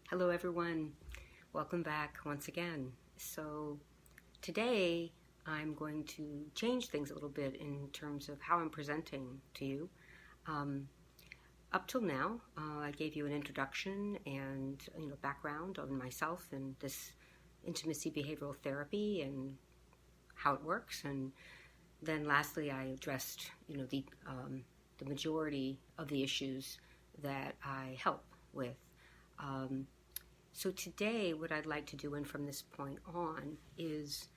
Hello, everyone. Welcome back once again. So, today I'm going to change things a little bit in terms of how I'm presenting to you. Up till now, I gave you an introduction and background on myself and this intimacy behavioral therapy and how it works, and then lastly, I addressed the majority of the issues that I help with. So today, what I'd like to do, and from this point on, is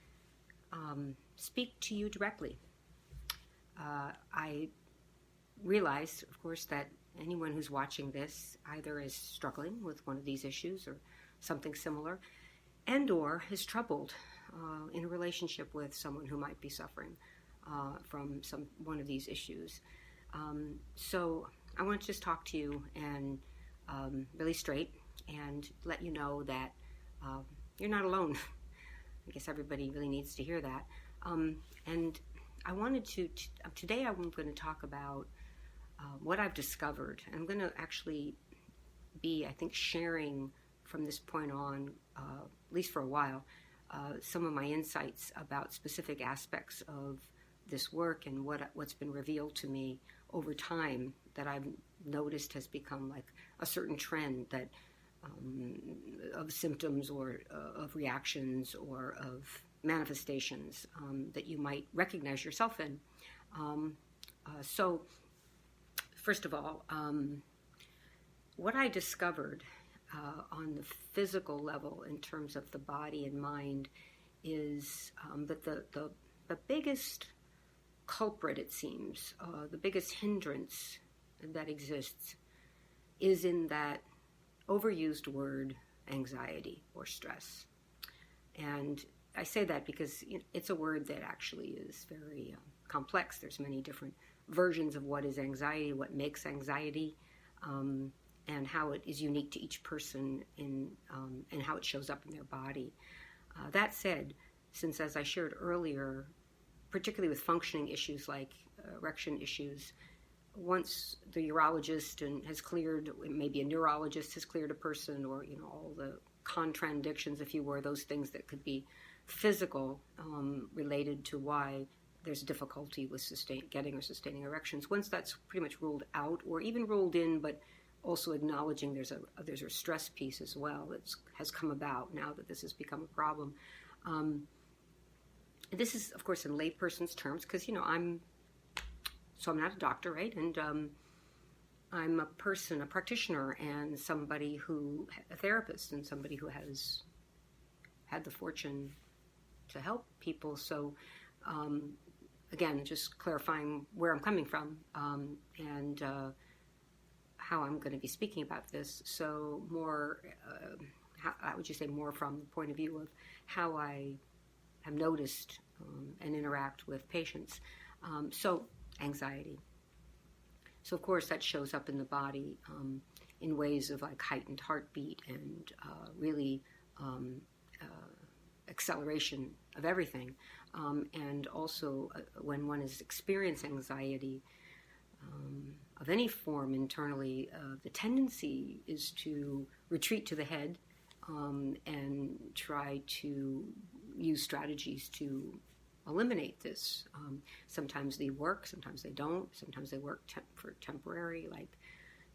speak to you directly. I realize, of course, that anyone who's watching this either is struggling with one of these issues or something similar, and or is troubled in a relationship with someone who might be suffering from one of these issues. So I want to just talk to you and really straight and let you know that you're not alone. I guess everybody really needs to hear that. And I wanted to today I'm going to talk about what I've discovered. I'm going to actually be, I think, sharing from this point on, at least for a while, some of my insights about specific aspects of this work and what's been revealed to me over time that I've noticed has become like a certain trend that of symptoms or of reactions or of manifestations that you might recognize yourself in. So, first of all, what I discovered on the physical level in terms of the body and mind is that the biggest culprit, it seems, the biggest hindrance that exists is in that overused word, anxiety or stress. And I say that because it's a word that actually is very complex. There's many different versions of what is anxiety, what makes anxiety, and how it is unique to each person and how it shows up in their body. That said, since as I shared earlier, particularly with functioning issues like erection issues, once the urologist has cleared, maybe a neurologist has cleared a person, or all the contradictions, if you were, those things that could be physical related to why there's difficulty with getting or sustaining erections. Once that's pretty much ruled out, or even ruled in, but also acknowledging there's a stress piece as well that has come about now that this has become a problem. This is, of course, in layperson's terms, because I'm not a doctor, right? And I'm a practitioner, and a therapist, and somebody who has had the fortune to help people. So, again, just clarifying where I'm coming from and how I'm going to be speaking about this. So more, how would you say, more from the point of view of how I have noticed and interact with patients. So anxiety. So of course that shows up in the body in ways of like heightened heartbeat and really acceleration of everything. And also when one is experiencing anxiety of any form internally, the tendency is to retreat to the head and try to use strategies to eliminate this. Sometimes they work, sometimes they don't. Sometimes they work for temporary, like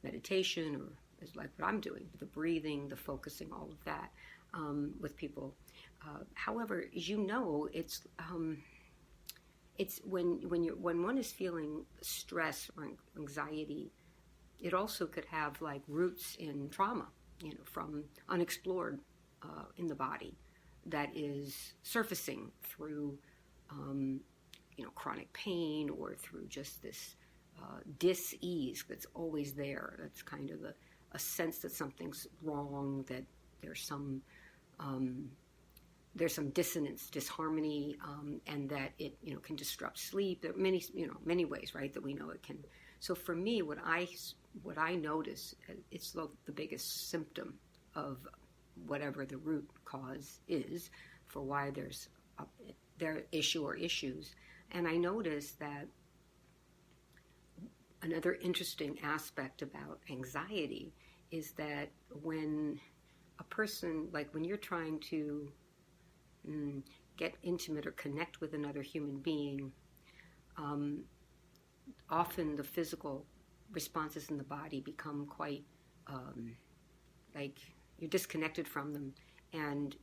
meditation, or is like what I'm doing, the breathing, the focusing, all of that with people. However, as you know, it's when one is feeling stress or anxiety, it also could have like roots in trauma, from unexplored in the body that is surfacing through chronic pain or through just this dis-ease that's always there. That's kind of a sense that something's wrong, that there's some dissonance, disharmony, and that it can disrupt sleep. There are many ways, right, that we know it can. So for me, what I notice, it's the biggest symptom of whatever the root cause is for why there's their issue or issues. And I notice that another interesting aspect about anxiety is that when a person, like when you're trying to get intimate or connect with another human being, often the physical responses in the body become quite like you're disconnected from them, and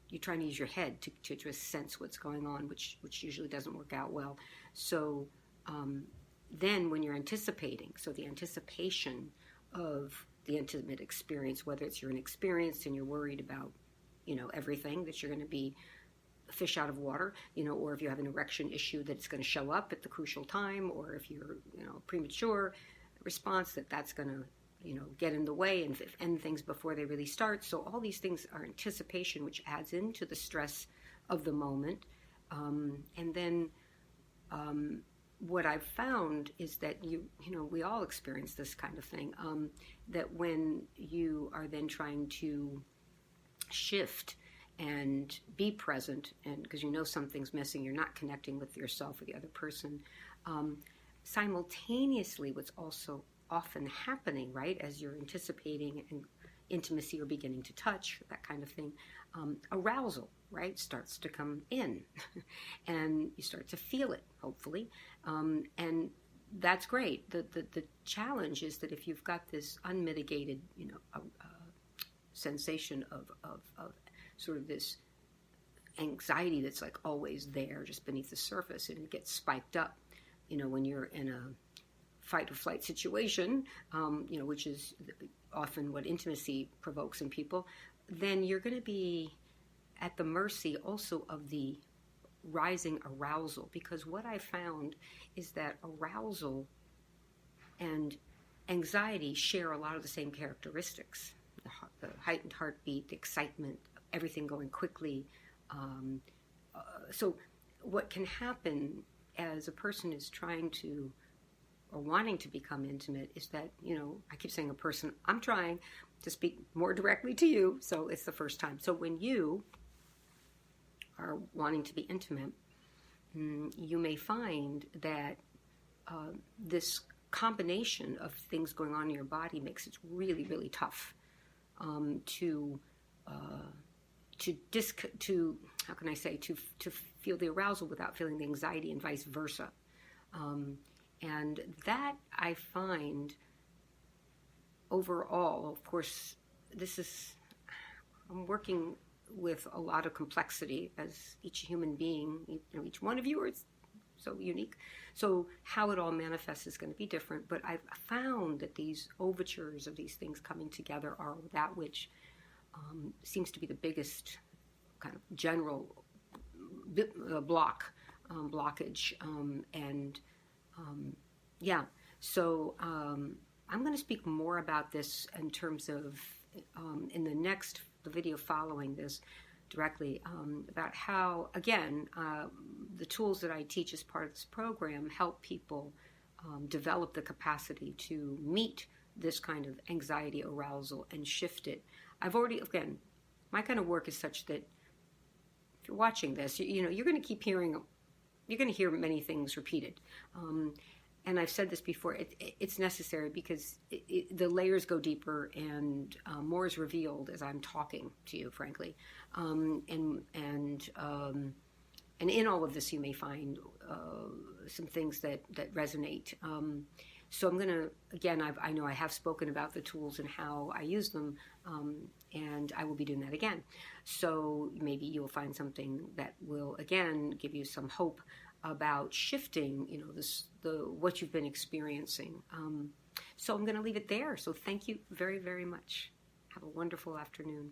you're trying to use your head to just sense what's going on, which usually doesn't work out well. So then when you're anticipating, so the anticipation of the intimate experience, whether it's you're inexperienced and you're worried about, everything, that you're going to be a fish out of water, or if you have an erection issue that it's going to show up at the crucial time, or if you're, premature response that's going to, get in the way and end things before they really start. So all these things are anticipation, which adds into the stress of the moment. And then what I've found is that we all experience this kind of thing, that when you are then trying to shift and be present, and because something's missing, you're not connecting with yourself or the other person, simultaneously what's also often happening, right, as you're anticipating and intimacy or beginning to touch, that kind of thing, arousal, right, starts to come in and you start to feel it, hopefully, and that's great. The challenge is that if you've got this unmitigated sensation of sort of this anxiety that's like always there just beneath the surface, and it gets spiked up when you're in a fight or flight situation, which is often what intimacy provokes in people, then you're going to be at the mercy also of the rising arousal. Because what I found is that arousal and anxiety share a lot of the same characteristics. The heightened heartbeat, the excitement, everything going quickly. So what can happen as a person is trying to or wanting to become intimate is that, I keep saying a person, I'm trying to speak more directly to you, so it's the first time. So when you are wanting to be intimate, you may find that this combination of things going on in your body makes it really, really tough to how can I say, to feel the arousal without feeling the anxiety, and vice versa. And that I find overall, of course, I'm working with a lot of complexity as each human being, each one of you is so unique. So how it all manifests is going to be different. But I've found that these overtures of these things coming together are that which seems to be the biggest kind of general blockage. So I'm going to speak more about this in terms of in the video following this directly, about how, again, the tools that I teach as part of this program help people develop the capacity to meet this kind of anxiety arousal and shift it. Again, my kind of work is such that if you're watching this, you're going to keep hearing, you're going to hear many things repeated. And I've said this before, it's necessary because the layers go deeper and more is revealed as I'm talking to you, frankly. And in all of this, you may find some things that resonate. So I'm going to, again, I know I have spoken about the tools and how I use them, and I will be doing that again. So maybe you'll find something that will, again, give you some hope about shifting, what you've been experiencing. So I'm going to leave it there. So thank you very, very much. Have a wonderful afternoon.